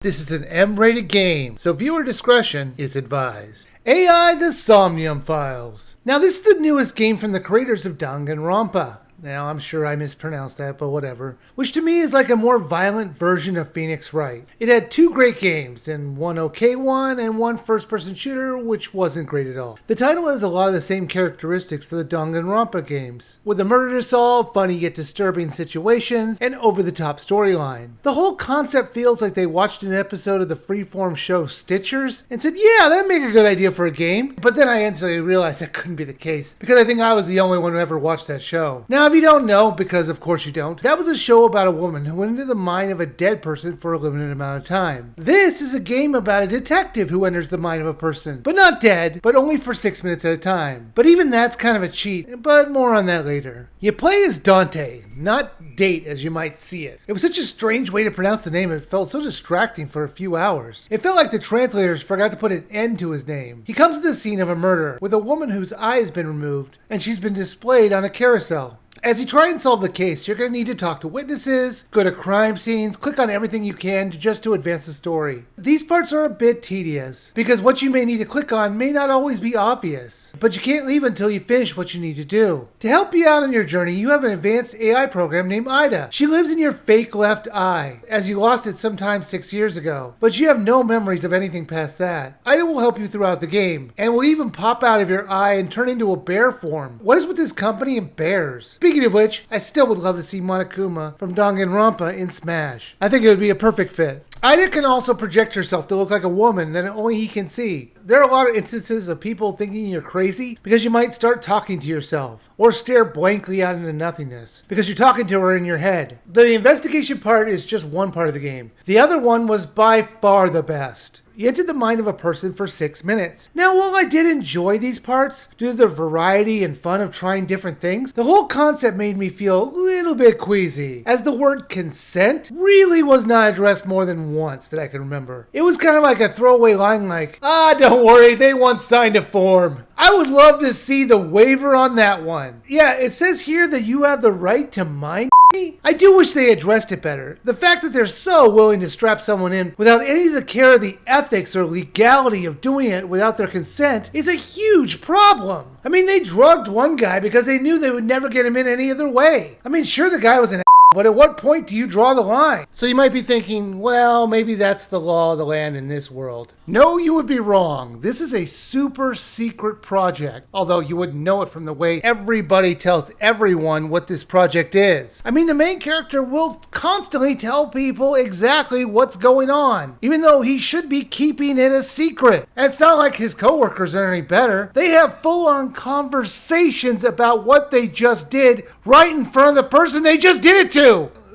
This is an M-rated game, so viewer discretion is advised. AI the Somnium Files. Now this is the newest game from the creators of Danganronpa. Now I'm sure I mispronounced that, but whatever. Which to me is like a more violent version of Phoenix Wright. It had two great games, and one okay one, and one first-person shooter, which wasn't great at all. The title has a lot of the same characteristics of the Danganronpa games, with a murder to solve, funny yet disturbing situations, and over-the-top storyline. The whole concept feels like they watched an episode of the freeform show Stitchers, and said, yeah, that'd make a good idea for a game. But then I instantly realized that couldn't be the case, because I think I was the only one who ever watched that show. Now, if you don't know, because of course you don't, that was a show about a woman who went into the mind of a dead person for a limited amount of time. This is a game about a detective who enters the mind of a person, but not dead, but only for 6 minutes at a time. But even that's kind of a cheat, but more on that later. You play as Dante, not Date as you might see it. It was such a strange way to pronounce the name, it felt so distracting for a few hours. It felt like the translators forgot to put an N to his name. He comes to the scene of a murder with a woman whose eye has been removed, and she's been displayed on a carousel. As you try and solve the case, you're going to need to talk to witnesses, go to crime scenes, click on everything you can just to advance the story. These parts are a bit tedious, because what you may need to click on may not always be obvious, but you can't leave until you finish what you need to do. To help you out on your journey, you have an advanced AI program named Ida. She lives in your fake left eye, as you lost it sometime 6 years ago, but you have no memories of anything past that. Ida will help you throughout the game, and will even pop out of your eye and turn into a bear form. What is with this company and bears? Speaking of which, I still would love to see Monokuma from Danganronpa in Smash. I think it would be a perfect fit. Ida can also project herself to look like a woman that only he can see. There are a lot of instances of people thinking you're crazy because you might start talking to yourself, or stare blankly out into nothingness because you're talking to her in your head. The investigation part is just one part of the game. The other one was by far the best. You entered the mind of a person for 6 minutes. Now, while I did enjoy these parts, due to the variety and fun of trying different things, the whole concept made me feel a little bit queasy, as the word consent really was not addressed more than once that I can remember. It was kind of like a throwaway line like, don't worry, they once signed a form. I would love to see the waiver on that one. Yeah, it says here that you have the right to mind me. I do wish they addressed it better. The fact that they're so willing to strap someone in without any of the care of the ethics or legality of doing it without their consent is a huge problem. I mean, they drugged one guy because they knew they would never get him in any other way. I mean, sure, the guy was an but at what point do you draw the line? So you might be thinking, well, maybe that's the law of the land in this world. No, you would be wrong. This is a super secret project, although you wouldn't know it from the way everybody tells everyone what this project is. I mean, the main character will constantly tell people exactly what's going on, even though he should be keeping it a secret. And it's not like his coworkers are any better. They have full-on conversations about what they just did right in front of the person they just did it to.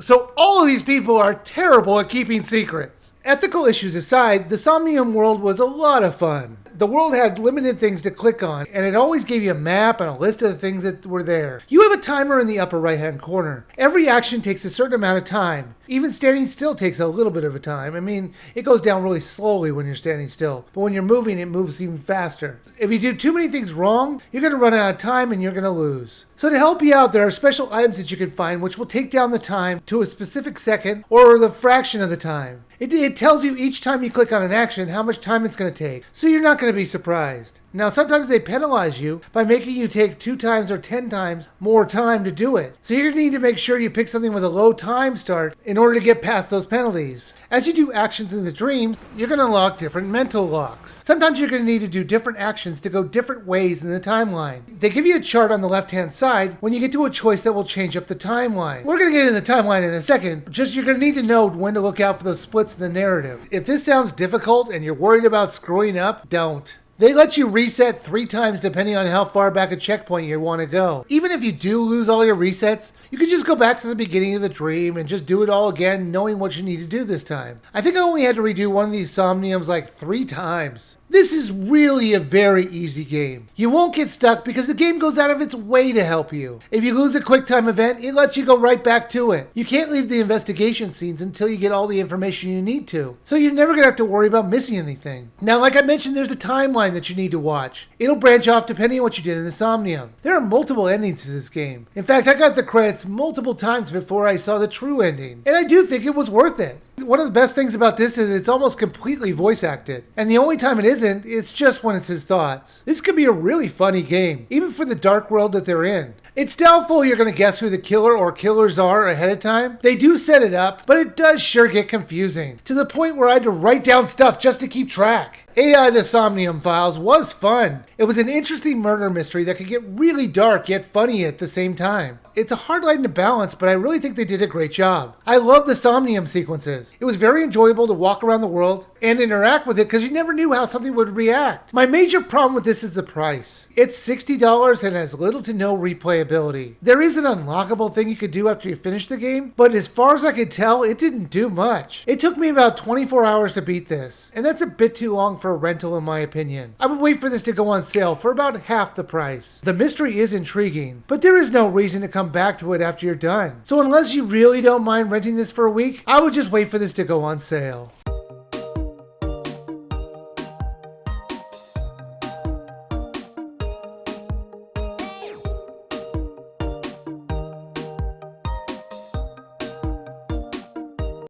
So all of these people are terrible at keeping secrets. Ethical issues aside, the Somnium world was a lot of fun. The world had limited things to click on, and it always gave you a map and a list of the things that were there. You have a timer in the upper right-hand corner. Every action takes a certain amount of time. Even standing still takes a little bit of a time. I mean, it goes down really slowly when you're standing still, but when you're moving, it moves even faster. If you do too many things wrong, you're going to run out of time and you're going to lose. So to help you out, there are special items that you can find which will take down the time to a specific second or the fraction of the time. It tells you each time you click on an action how much time it's going to take, so you're not going to be surprised. Now, sometimes they penalize you by making you take 2 times or 10 times more time to do it. So you're going to need to make sure you pick something with a low time start in order to get past those penalties. As you do actions in the dreams, you're going to unlock different mental locks. Sometimes you're going to need to do different actions to go different ways in the timeline. They give you a chart on the left-hand side when you get to a choice that will change up the timeline. We're going to get into the timeline in a second, just you're going to need to know when to look out for those splits in the narrative. If this sounds difficult and you're worried about screwing up, don't. They let you reset 3 times depending on how far back a checkpoint you want to go. Even if you do lose all your resets, you can just go back to the beginning of the dream and just do it all again knowing what you need to do this time. I think I only had to redo one of these Somniums like 3 times. This is really a very easy game. You won't get stuck because the game goes out of its way to help you. If you lose a quick time event, it lets you go right back to it. You can't leave the investigation scenes until you get all the information you need to. So you're never going to have to worry about missing anything. Now, like I mentioned, there's a timeline that you need to watch. It'll branch off depending on what you did in the Somnium. There are multiple endings to this game. In fact, I got the credits multiple times before I saw the true ending. And I do think it was worth it. One of the best things about this is it's almost completely voice acted. And the only time it isn't, it's just when it's his thoughts. This could be a really funny game, even for the dark world that they're in. It's doubtful you're going to guess who the killer or killers are ahead of time. They do set it up, but it does sure get confusing, to the point where I had to write down stuff just to keep track. AI The Somnium Files was fun. It was an interesting murder mystery that could get really dark yet funny at the same time. It's a hard line to balance, but I really think they did a great job. I love the Somnium sequences. It was very enjoyable to walk around the world and interact with it because you never knew how something would react. My major problem with this is the price. It's $60 and has little to no replayability. There is an unlockable thing you could do after you finish the game, but as far as I could tell, it didn't do much. It took me about 24 hours to beat this, and that's a bit too long for a rental in my opinion. I would wait for this to go on sale for about half the price. The mystery is intriguing, but there is no reason to come back to it after you're done. So unless you really don't mind renting this for a week, I would just wait for this to go on sale.